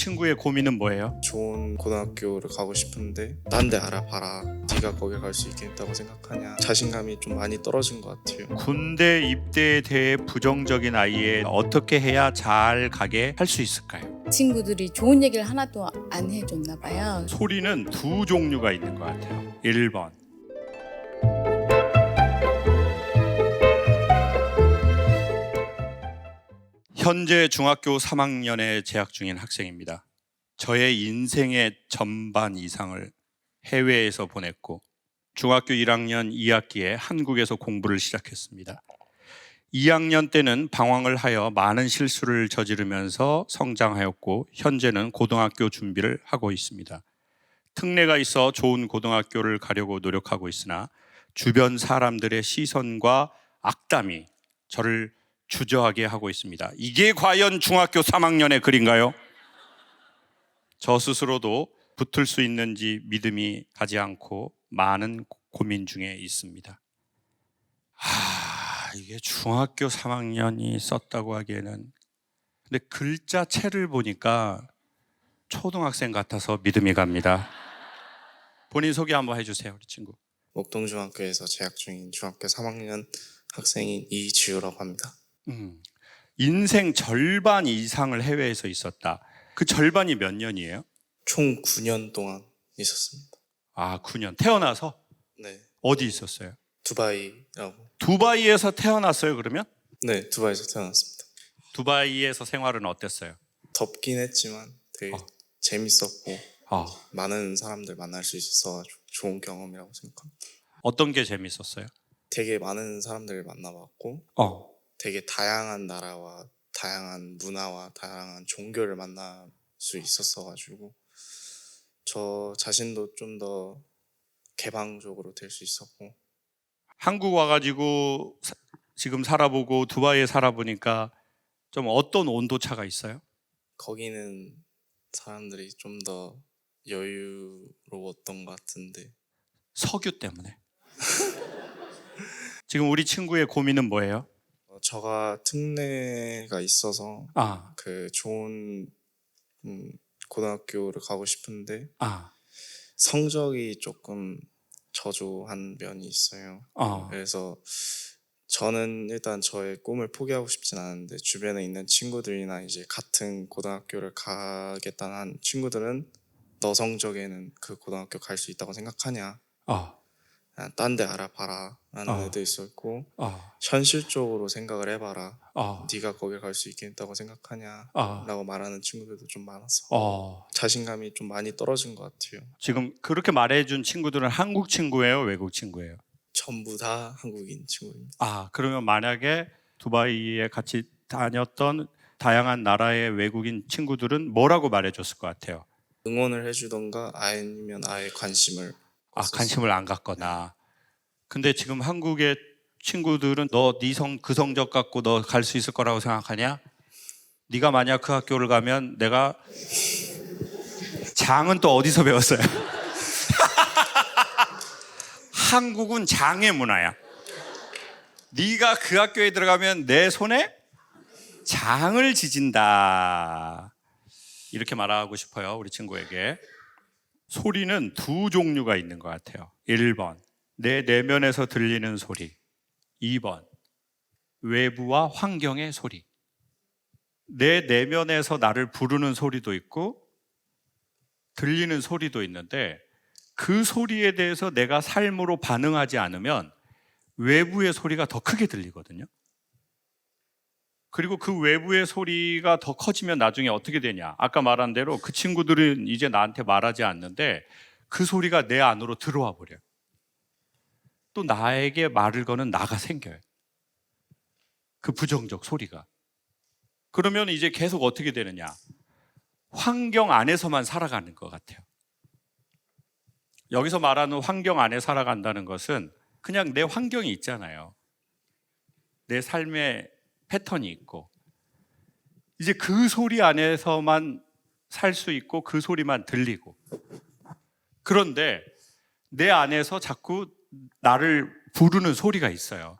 친구의 고민은 뭐예요? 좋은 고등학교를 가고 싶은데 딴 데 알아봐라. 네가 거기 갈 수 있겠다고 생각하냐. 자신감이 좀 많이 떨어진 것 같아요. 군대 입대에 대해 부정적인 아이에 어떻게 해야 잘 가게 할 수 있을까요? 친구들이 좋은 얘기를 하나도 안 해줬나 봐요. 소리는 두 종류가 있는 것 같아요. 1번, 현재 중학교 3학년에 재학 중인 학생입니다. 저의 인생의 전반 이상을 해외에서 보냈고 중학교 1학년 2학기에 한국에서 공부를 시작했습니다. 2학년 때는 방황을 하여 많은 실수를 저지르면서 성장하였고 현재는 고등학교 준비를 하고 있습니다. 특례가 있어 좋은 고등학교를 가려고 노력하고 있으나 주변 사람들의 시선과 악담이 저를 주저하게 하고 있습니다. 이게 과연 중학교 3학년의 글인가요? 저 스스로도 붙을 수 있는지 믿음이 가지 않고 많은 고민 중에 있습니다. 이게 중학교 3학년이 썼다고 하기에는, 근데 글자체를 보니까 초등학생 같아서 믿음이 갑니다. 본인 소개 한번 해주세요, 우리 친구. 목동중학교에서 재학 중인 중학교 3학년 학생인 이지우라고 합니다. 인생 절반 이상을 해외에서 있었다. 그 절반이 몇 년이에요? 총 9년 동안 있었습니다. 9년. 태어나서? 네, 어디 있었어요? 두바이라고. 두바이에서 태어났어요, 그러면? 네, 두바이에서 태어났습니다. 두바이에서 생활은 어땠어요? 덥긴 했지만 되게 재밌었고 많은 사람들 만날 수 있어서 좋은 경험이라고 생각합니다. 어떤 게 재밌었어요? 되게 많은 사람들을 만나봤고 되게 다양한 나라와 다양한 문화와 다양한 종교를 만날 수 있었어가지고 저 자신도 좀 더 개방적으로 될 수 있었고. 한국 와가지고 지금 살아보고 두바이에 살아보니까 좀 어떤 온도 차가 있어요? 거기는 사람들이 좀 더 여유로웠던 것 같은데. 석유 때문에. 지금 우리 친구의 고민은 뭐예요? 저가 특례가 있어서 그 좋은 고등학교를 가고 싶은데 성적이 조금 저조한 면이 있어요. 그래서 저는 일단 저의 꿈을 포기하고 싶진 않은데 주변에 있는 친구들이나 이제 같은 고등학교를 가겠다는 친구들은 너 성적에는 그 고등학교 갈 수 있다고 생각하냐? 딴 데 알아봐라 라는 애도 있었고 현실적으로 생각을 해봐라. 네가 거기 갈 수 있겠다고 생각하냐? 라고 말하는 친구들도 좀 많았어. 자신감이 좀 많이 떨어진 것 같아요. 지금 그렇게 말해준 친구들은 한국 친구예요? 외국 친구예요? 전부 다 한국인 친구입니다. 그러면 만약에 두바이에 같이 다녔던 다양한 나라의 외국인 친구들은 뭐라고 말해줬을 것 같아요? 응원을 해주던가 아니면 아예 관심을 관심을 안 갖거나. 근데 지금 한국의 친구들은 너 네 그 성적 갖고 너 갈 수 있을 거라고 생각하냐? 네가 만약 그 학교를 가면 내가 장은 또 어디서 배웠어요? 한국은 장의 문화야. 네가 그 학교에 들어가면 내 손에 장을 지진다. 이렇게 말하고 싶어요, 우리 친구에게. 소리는 두 종류가 있는 것 같아요. 1번, 내 내면에서 들리는 소리. 2번, 외부와 환경의 소리. 내 내면에서 나를 부르는 소리도 있고 들리는 소리도 있는데 그 소리에 대해서 내가 삶으로 반응하지 않으면 외부의 소리가 더 크게 들리거든요. 그리고 그 외부의 소리가 더 커지면 나중에 어떻게 되냐? 아까 말한 대로 그 친구들은 이제 나한테 말하지 않는데 그 소리가 내 안으로 들어와 버려요. 또 나에게 말을 거는 나가 생겨요. 그 부정적 소리가. 그러면 이제 계속 어떻게 되느냐? 환경 안에서만 살아가는 것 같아요. 여기서 말하는 환경 안에 살아간다는 것은 그냥 내 환경이 있잖아요. 내 삶의 패턴이 있고 이제 그 소리 안에서만 살 수 있고 그 소리만 들리고. 그런데 내 안에서 자꾸 나를 부르는 소리가 있어요.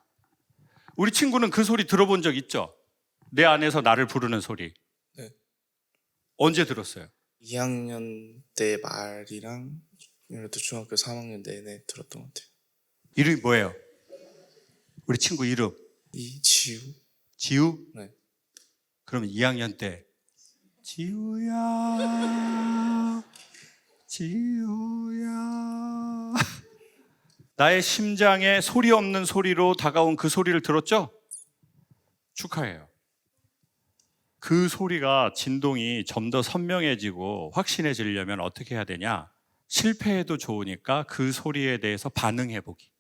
우리 친구는 그 소리 들어본 적 있죠? 내 안에서 나를 부르는 소리. 네. 언제 들었어요? 2학년 때 말이랑 그래도 중학교 3학년 내내 들었던 것 같아요. 이름이 뭐예요? 우리 친구 이름 이지우. 지우? 네. 그러면 2학년 때 지우야 지우야 나의 심장에 소리 없는 소리로 다가온 그 소리를 들었죠? 축하해요. 그 소리가 진동이 좀 더 선명해지고 확신해지려면 어떻게 해야 되냐? 실패해도 좋으니까 그 소리에 대해서 반응해보기.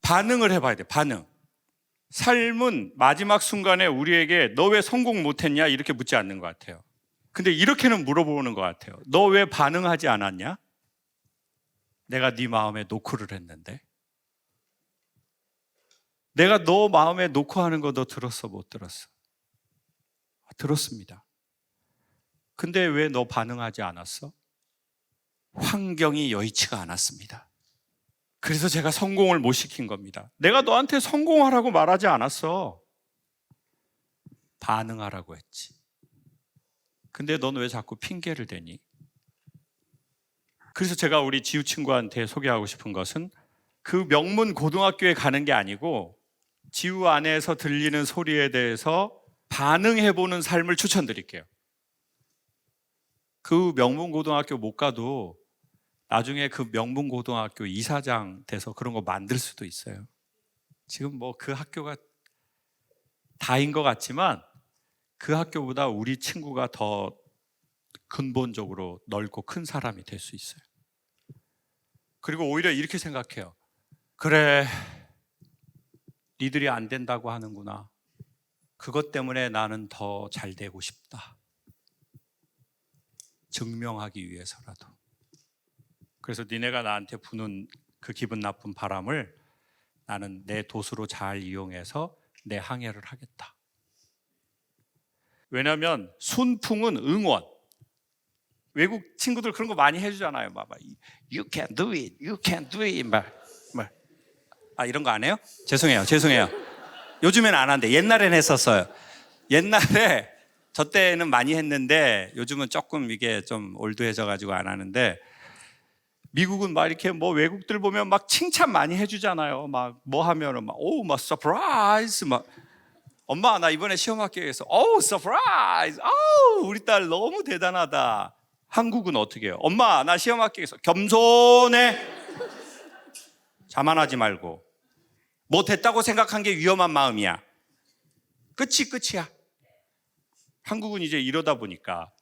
반응을 해봐야 돼. 반응. 삶은 마지막 순간에 우리에게 너 왜 성공 못했냐 이렇게 묻지 않는 것 같아요. 근데 이렇게는 물어보는 것 같아요. 너 왜 반응하지 않았냐? 내가 네 마음에 노크를 했는데. 내가 너 마음에 노크하는 거 너 들었어 못 들었어? 들었습니다. 근데 왜 너 반응하지 않았어? 환경이 여의치가 않았습니다. 그래서 제가 성공을 못 시킨 겁니다. 내가 너한테 성공하라고 말하지 않았어. 반응하라고 했지. 근데 넌 왜 자꾸 핑계를 대니? 그래서 제가 우리 지우 친구한테 소개하고 싶은 것은 그 명문 고등학교에 가는 게 아니고 지우 안에서 들리는 소리에 대해서 반응해보는 삶을 추천드릴게요. 그 명문 고등학교 못 가도 나중에 그 명문 고등학교 이사장 돼서 그런 거 만들 수도 있어요. 지금 뭐 그 학교가 다인 것 같지만 그 학교보다 우리 친구가 더 근본적으로 넓고 큰 사람이 될 수 있어요. 그리고 오히려 이렇게 생각해요. 그래, 니들이 안 된다고 하는구나. 그것 때문에 나는 더 잘 되고 싶다. 증명하기 위해서라도. 그래서 니네가 나한테 부는 그 기분 나쁜 바람을 나는 내 도수로 잘 이용해서 내 항해를 하겠다. 왜냐하면 순풍은 응원. 외국 친구들 그런 거 많이 해주잖아요. 막 You can do it, you can do it. 이런 거 안 해요? 죄송해요. 요즘엔 안 한대. 옛날엔 했었어요. 옛날에 저 때는 많이 했는데 요즘은 조금 이게 좀 올드해져가지고 안 하는데 미국은 막 이렇게 뭐 외국들 보면 막 칭찬 많이 해주잖아요. 막 뭐 하면은 막 서프라이즈 막 엄마 나 이번에 시험 합격해서 서프라이즈 우리 딸 너무 대단하다. 한국은 어떻게 해요? 엄마 나 시험 합격해서 겸손해. 자만하지 말고 못했다고 생각한 게 위험한 마음이야. 끝이야. 한국은 이제 이러다 보니까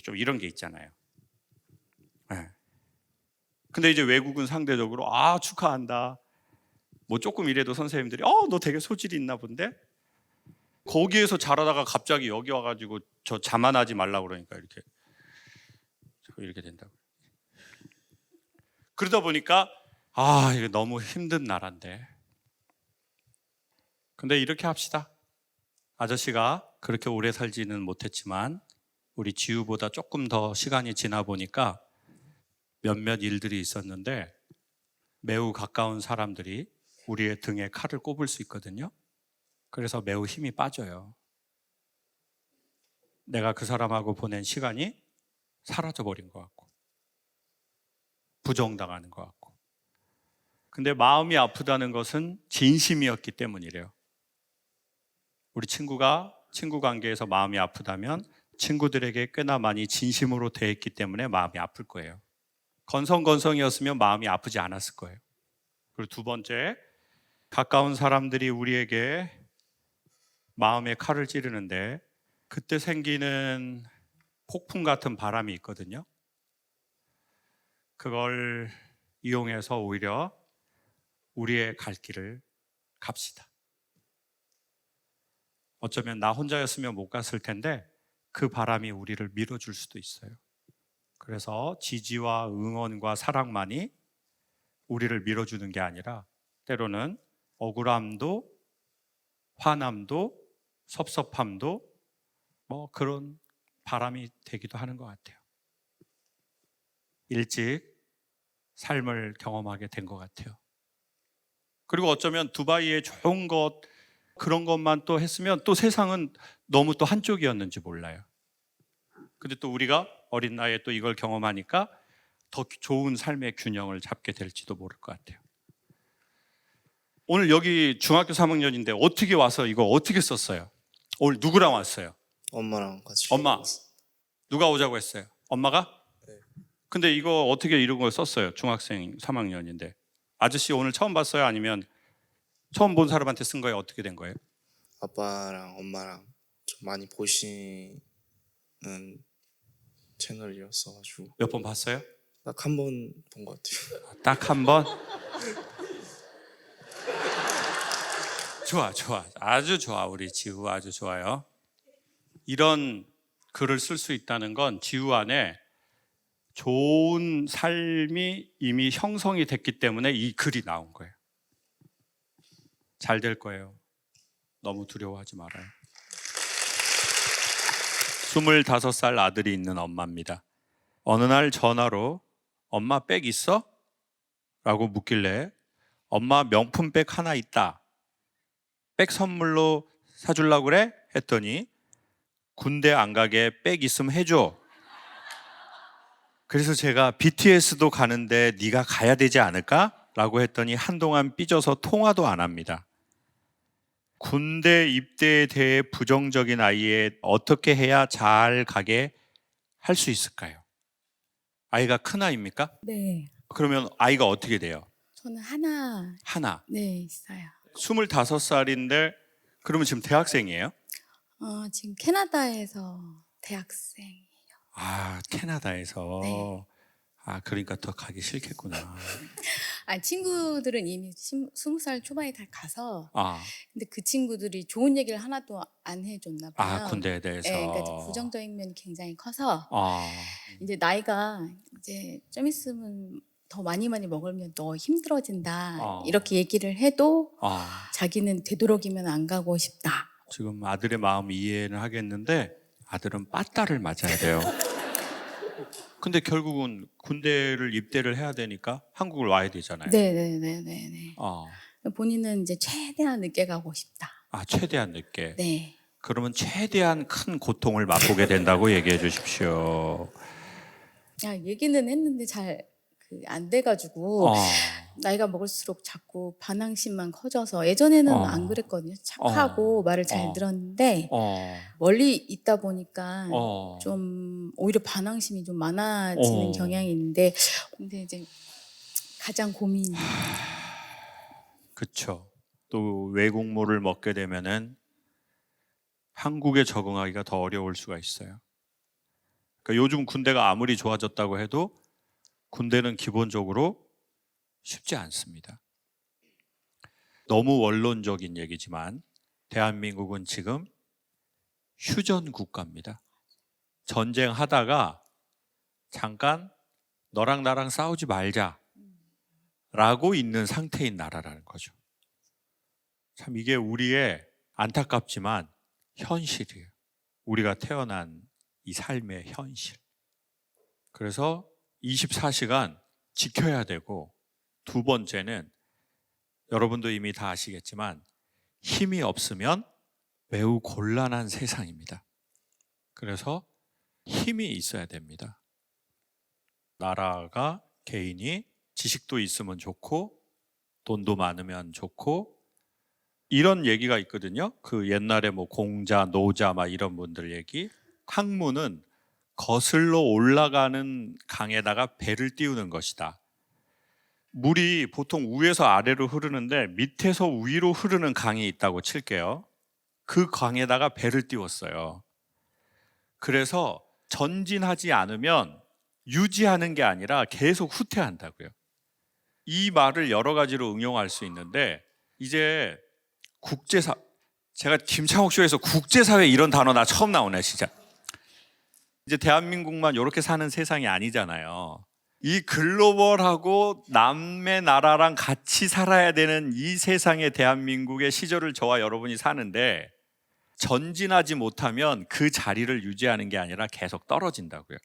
좀 이런 게 있잖아요. 네. 근데 이제 외국은 상대적으로 축하한다. 뭐 조금 이래도 선생님들이 너 되게 소질이 있나 본데? 거기에서 잘하다가 갑자기 여기 와가지고 저 자만하지 말라고 그러니까 이렇게 된다고. 그러다 보니까 이거 너무 힘든 나라인데. 근데 이렇게 합시다. 아저씨가 그렇게 오래 살지는 못했지만 우리 지우보다 조금 더 시간이 지나 보니까 몇몇 일들이 있었는데 매우 가까운 사람들이 우리의 등에 칼을 꼽을 수 있거든요. 그래서 매우 힘이 빠져요. 내가 그 사람하고 보낸 시간이 사라져버린 것 같고 부정당하는 것 같고. 근데 마음이 아프다는 것은 진심이었기 때문이래요. 우리 친구가 친구 관계에서 마음이 아프다면 친구들에게 꽤나 많이 진심으로 대했기 때문에 마음이 아플 거예요. 건성건성이었으면 마음이 아프지 않았을 거예요. 그리고 두 번째, 가까운 사람들이 우리에게 마음에 칼을 찌르는데 그때 생기는 폭풍 같은 바람이 있거든요. 그걸 이용해서 오히려 우리의 갈 길을 갑시다. 어쩌면 나 혼자였으면 못 갔을 텐데 그 바람이 우리를 밀어줄 수도 있어요. 그래서 지지와 응원과 사랑만이 우리를 밀어주는 게 아니라 때로는 억울함도 화남도 섭섭함도 뭐 그런 바람이 되기도 하는 것 같아요. 일찍 삶을 경험하게 된 것 같아요. 그리고 어쩌면 두바이의 좋은 것 그런 것만 또 했으면 또 세상은 너무 또 한쪽이었는지 몰라요. 근데 또 우리가 어린 나이에 또 이걸 경험하니까 더 좋은 삶의 균형을 잡게 될지도 모를 것 같아요. 오늘 여기 중학교 3학년인데 어떻게 와서 이거 어떻게 썼어요? 오늘 누구랑 왔어요? 엄마랑 같이. 엄마. 누가 오자고 했어요? 엄마가? 네. 근데 이거 어떻게 이런 걸 썼어요? 중학생 3학년인데. 아저씨 오늘 처음 봤어요? 아니면 처음 본 사람한테 쓴 거예요? 어떻게 된 거예요? 아빠랑 엄마랑 좀 많이 보시는 채널이었어가지고 몇 번 봤어요? 딱 한 번 본 것 같아요. 딱 한 번? 좋아. 아주 좋아. 우리 지우 아주 좋아요. 이런 글을 쓸 수 있다는 건 지우 안에 좋은 삶이 이미 형성이 됐기 때문에 이 글이 나온 거예요. 잘 될 거예요. 너무 두려워하지 말아요. 25살 아들이 있는 엄마입니다. 어느 날 전화로 엄마 백 있어? 라고 묻길래 엄마 명품 백 하나 있다. 백 선물로 사주려고 그래? 했더니 군대 안 가게 백 있으면 해줘. 그래서 제가 BTS도 가는데 네가 가야 되지 않을까? 라고 했더니 한동안 삐져서 통화도 안 합니다. 군대 입대에 대해 부정적인 아이에 어떻게 해야 잘 가게 할 수 있을까요? 아이가 큰 아이입니까? 네. 그러면 아이가 어떻게 돼요? 저는 하나 네 있어요. 25살인데 그러면 지금 대학생이에요? 지금 캐나다에서 대학생이에요. 아, 캐나다에서. 네. 아, 그러니까 더 가기 싫겠구나. 친구들은 이미 20살 초반에 다 가서 아, 근데 그 친구들이 좋은 얘기를 하나도 안 해줬나 봐요. 아, 군대에 대해서. 네, 그러니까 좀 부정적인 면이 굉장히 커서 아, 이제 나이가 이제 좀 있으면 더 많이 먹으면 너 힘들어진다 이렇게 얘기를 해도 자기는 되도록이면 안 가고 싶다. 지금 아들의 마음 이해는 하겠는데 아들은 빠따를 맞아야 돼요. 근데 결국은 군대를 입대를 해야 되니까 한국을 와야 되잖아요. 네네네네. 본인은 이제 최대한 늦게 가고 싶다. 아, 최대한 늦게. 네. 그러면 최대한 큰 고통을 맛보게 된다고 얘기해 주십시오. 얘기는 했는데 잘 안 돼가지고 나이가 먹을수록 자꾸 반항심만 커져서 예전에는 안 그랬거든요. 착하고 말을 잘 들었는데 멀리 있다 보니까 좀 오히려 반항심이 좀 많아지는 경향이 있는데 근데 이제 가장 고민입니다. 그렇죠. 또 외국물을 먹게 되면은 한국에 적응하기가 더 어려울 수가 있어요. 그러니까 요즘 군대가 아무리 좋아졌다고 해도 군대는 기본적으로 쉽지 않습니다. 너무 원론적인 얘기지만 대한민국은 지금 휴전 국가입니다. 전쟁하다가 잠깐 너랑 나랑 싸우지 말자 라고 있는 상태인 나라라는 거죠. 참 이게 우리의 안타깝지만 현실이에요. 우리가 태어난 이 삶의 현실. 그래서 24시간 지켜야 되고 두 번째는 여러분도 이미 다 아시겠지만 힘이 없으면 매우 곤란한 세상입니다. 그래서 힘이 있어야 됩니다. 나라가 개인이 지식도 있으면 좋고 돈도 많으면 좋고 이런 얘기가 있거든요. 그 옛날에 뭐 공자, 노자 막 이런 분들 얘기. 학문은 거슬러 올라가는 강에다가 배를 띄우는 것이다. 물이 보통 위에서 아래로 흐르는데 밑에서 위로 흐르는 강이 있다고 칠게요. 그 강에다가 배를 띄웠어요. 그래서 전진하지 않으면 유지하는 게 아니라 계속 후퇴한다고요. 이 말을 여러 가지로 응용할 수 있는데 이제 제가 김창옥 쇼에서 국제사회 이런 단어 나 처음 나오네 진짜. 이제 대한민국만 이렇게 사는 세상이 아니잖아요. 이 글로벌하고 남의 나라랑 같이 살아야 되는 이 세상의 대한민국의 시절을 저와 여러분이 사는데 전진하지 못하면 그 자리를 유지하는 게 아니라 계속 떨어진다고요.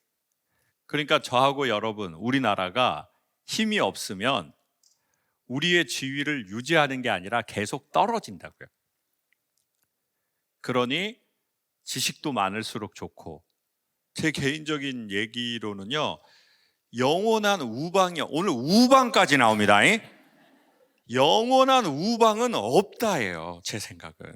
그러니까 저하고 여러분, 우리나라가 힘이 없으면 우리의 지위를 유지하는 게 아니라 계속 떨어진다고요. 그러니 지식도 많을수록 좋고, 제 개인적인 얘기로는요, 영원한 우방이, 오늘 우방까지 나옵니다. 영원한 우방은 없다예요. 제 생각은.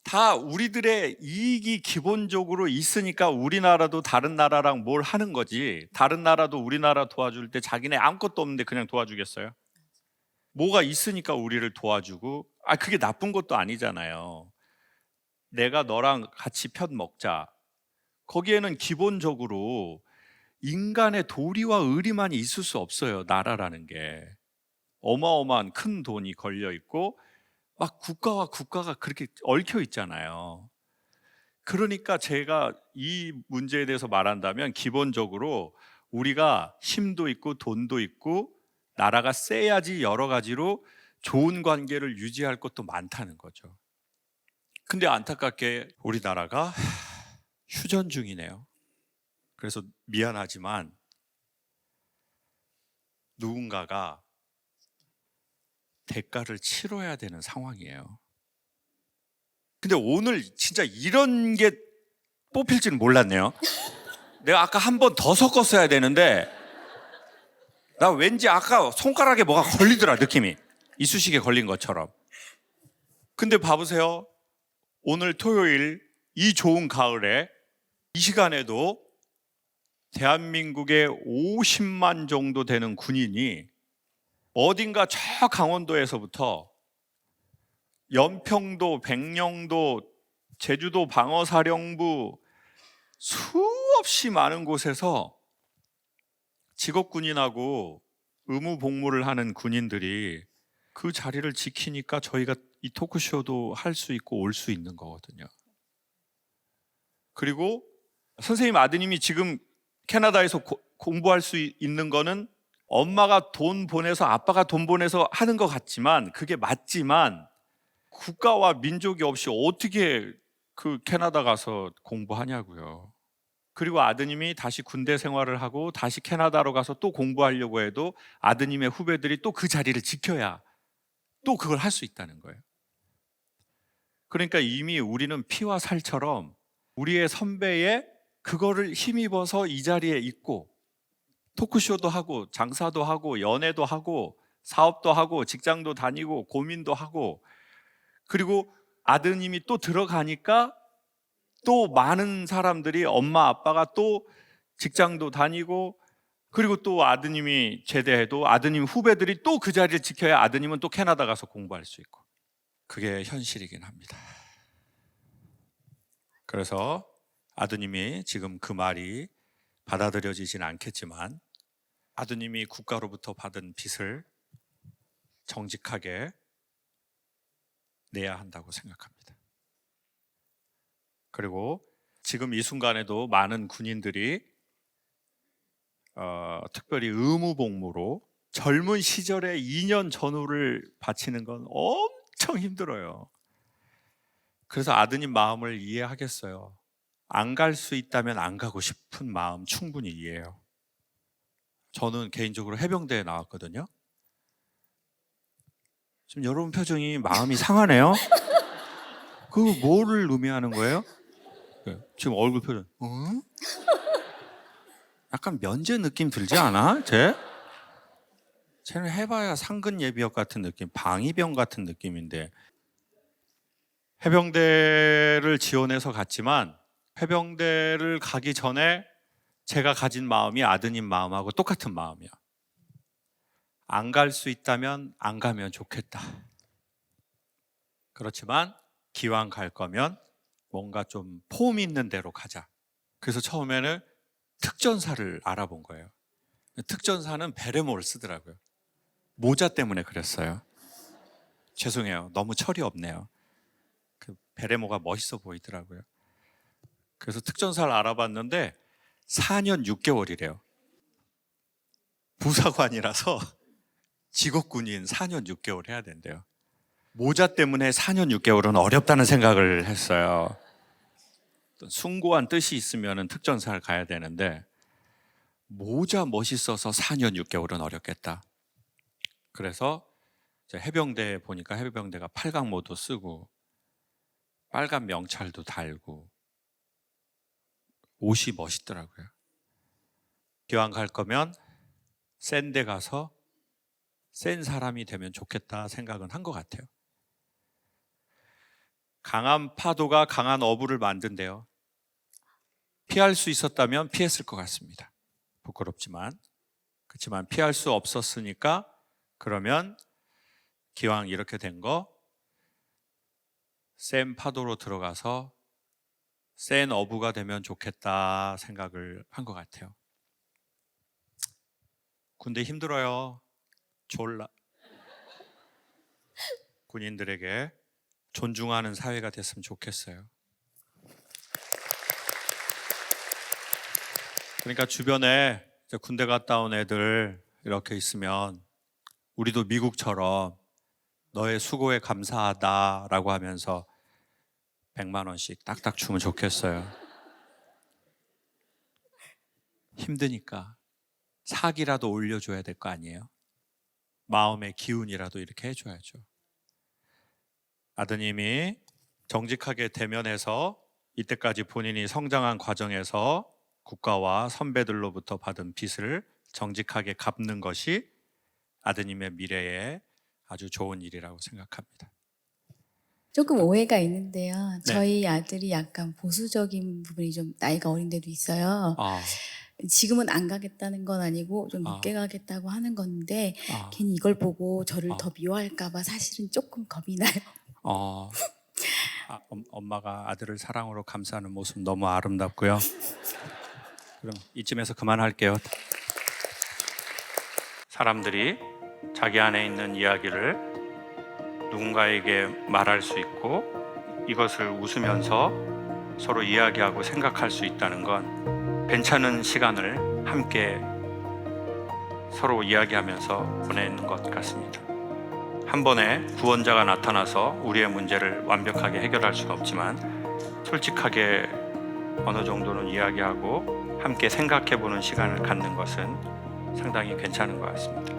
다 우리들의 이익이 기본적으로 있으니까 우리나라도 다른 나라랑 뭘 하는 거지, 다른 나라도 우리나라 도와줄 때 자기네 아무것도 없는데 그냥 도와주겠어요? 뭐가 있으니까 우리를 도와주고, 그게 나쁜 것도 아니잖아요. 내가 너랑 같이 편 먹자. 거기에는 기본적으로 인간의 도리와 의리만 있을 수 없어요. 나라라는 게 어마어마한 큰 돈이 걸려 있고 막 국가와 국가가 그렇게 얽혀 있잖아요. 그러니까 제가 이 문제에 대해서 말한다면 기본적으로 우리가 힘도 있고 돈도 있고 나라가 세야지 여러 가지로 좋은 관계를 유지할 것도 많다는 거죠. 근데 안타깝게 우리나라가 휴전 중이네요. 그래서 미안하지만 누군가가 대가를 치러야 되는 상황이에요. 근데 오늘 진짜 이런 게 뽑힐 줄은 몰랐네요. 내가 아까 한 번 더 섞었어야 되는데 나 왠지 아까 손가락에 뭐가 걸리더라, 느낌이. 이쑤시개 걸린 것처럼. 근데 봐보세요. 오늘 토요일 이 좋은 가을에 이 시간에도 대한민국의 50만 정도 되는 군인이 어딘가 저 강원도에서부터 연평도, 백령도, 제주도 방어사령부 수없이 많은 곳에서 직업군인하고 의무복무를 하는 군인들이 그 자리를 지키니까 저희가 이 토크쇼도 할 수 있고 올 수 있는 거거든요. 그리고 선생님 아드님이 지금 캐나다에서 공부할 수 있는 거는 엄마가 돈 보내서 아빠가 돈 보내서 하는 것 같지만 그게 맞지만 국가와 민족이 없이 어떻게 그 캐나다 가서 공부하냐고요. 그리고 아드님이 다시 군대 생활을 하고 다시 캐나다로 가서 또 공부하려고 해도 아드님의 후배들이 또 그 자리를 지켜야 또 그걸 할 수 있다는 거예요. 그러니까 이미 우리는 피와 살처럼 우리의 선배의 그거를 힘입어서 이 자리에 있고 토크쇼도 하고 장사도 하고 연애도 하고 사업도 하고 직장도 다니고 고민도 하고, 그리고 아드님이 또 들어가니까 또 많은 사람들이 엄마 아빠가 또 직장도 다니고, 그리고 또 아드님이 제대해도 아드님 후배들이 또 그 자리를 지켜야 아드님은 또 캐나다 가서 공부할 수 있고, 그게 현실이긴 합니다. 그래서 아드님이 지금 그 말이 받아들여지진 않겠지만 아드님이 국가로부터 받은 빚을 정직하게 내야 한다고 생각합니다. 그리고 지금 이 순간에도 많은 군인들이 특별히 의무복무로 젊은 시절에 2년 전후를 바치는 건 엄청 힘들어요. 그래서 아드님 마음을 이해하겠어요. 안 갈 수 있다면 안 가고 싶은 마음 충분히 이해해요. 저는 개인적으로 해병대에 나왔거든요. 지금 여러분 표정이 마음이 상하네요. 그거 뭐를 의미하는 거예요? 지금 얼굴 표정 약간 면제 느낌 들지 않아? 쟤는 해봐야 상근 예비역 같은 느낌, 방위병 같은 느낌인데. 해병대를 지원해서 갔지만 해병대를 가기 전에 제가 가진 마음이 아드님 마음하고 똑같은 마음이야. 안 갈 수 있다면 안 가면 좋겠다. 그렇지만 기왕 갈 거면 뭔가 좀 폼 있는 데로 가자. 그래서 처음에는 특전사를 알아본 거예요. 특전사는 베레모를 쓰더라고요. 모자 때문에 그랬어요. 죄송해요. 너무 철이 없네요. 그 베레모가 멋있어 보이더라고요. 그래서 특전사를 알아봤는데 4년 6개월이래요. 부사관이라서 직업군인 4년 6개월 해야 된대요. 모자 때문에 4년 6개월은 어렵다는 생각을 했어요. 숭고한 뜻이 있으면 특전사를 가야 되는데 모자 멋있어서 4년 6개월은 어렵겠다. 그래서 해병대에 보니까 해병대가 8강 모두 쓰고 빨간 명찰도 달고 옷이 멋있더라고요. 기왕 갈 거면 센 데 가서 센 사람이 되면 좋겠다 생각은 한 것 같아요. 강한 파도가 강한 어부를 만든대요. 피할 수 있었다면 피했을 것 같습니다. 부끄럽지만. 그렇지만 피할 수 없었으니까 그러면 기왕 이렇게 된 거 센 파도로 들어가서 센 어부가 되면 좋겠다 생각을 한 것 같아요. 군대 힘들어요. 졸라. 군인들에게 존중하는 사회가 됐으면 좋겠어요. 그러니까 주변에 군대 갔다 온 애들 이렇게 있으면 우리도 미국처럼 너의 수고에 감사하다라고 하면서 100만 원씩 딱딱 주면 좋겠어요. 힘드니까 사기라도 올려줘야 될 거 아니에요? 마음의 기운이라도 이렇게 해줘야죠. 아드님이 정직하게 대면해서 이때까지 본인이 성장한 과정에서 국가와 선배들로부터 받은 빚을 정직하게 갚는 것이 아드님의 미래에 아주 좋은 일이라고 생각합니다. 조금 오해가 있는데요. 네. 저희 아들이 약간 보수적인 부분이 좀 나이가 어린데도 있어요. 아, 지금은 안 가겠다는 건 아니고 좀 늦게 가겠다고 하는 건데 괜히 이걸 보고 저를 더 미워할까 봐 사실은 조금 겁이 나요. 엄마가 아들을 사랑으로 감싸는 모습 너무 아름답고요. 그럼 이쯤에서 그만할게요. 사람들이 자기 안에 있는 이야기를 누군가에게 말할 수 있고 이것을 웃으면서 서로 이야기하고 생각할 수 있다는 건 괜찮은 시간을 함께 서로 이야기하면서 보내는 것 같습니다. 한 번에 구원자가 나타나서 우리의 문제를 완벽하게 해결할 수는 없지만 솔직하게 어느 정도는 이야기하고 함께 생각해보는 시간을 갖는 것은 상당히 괜찮은 것 같습니다.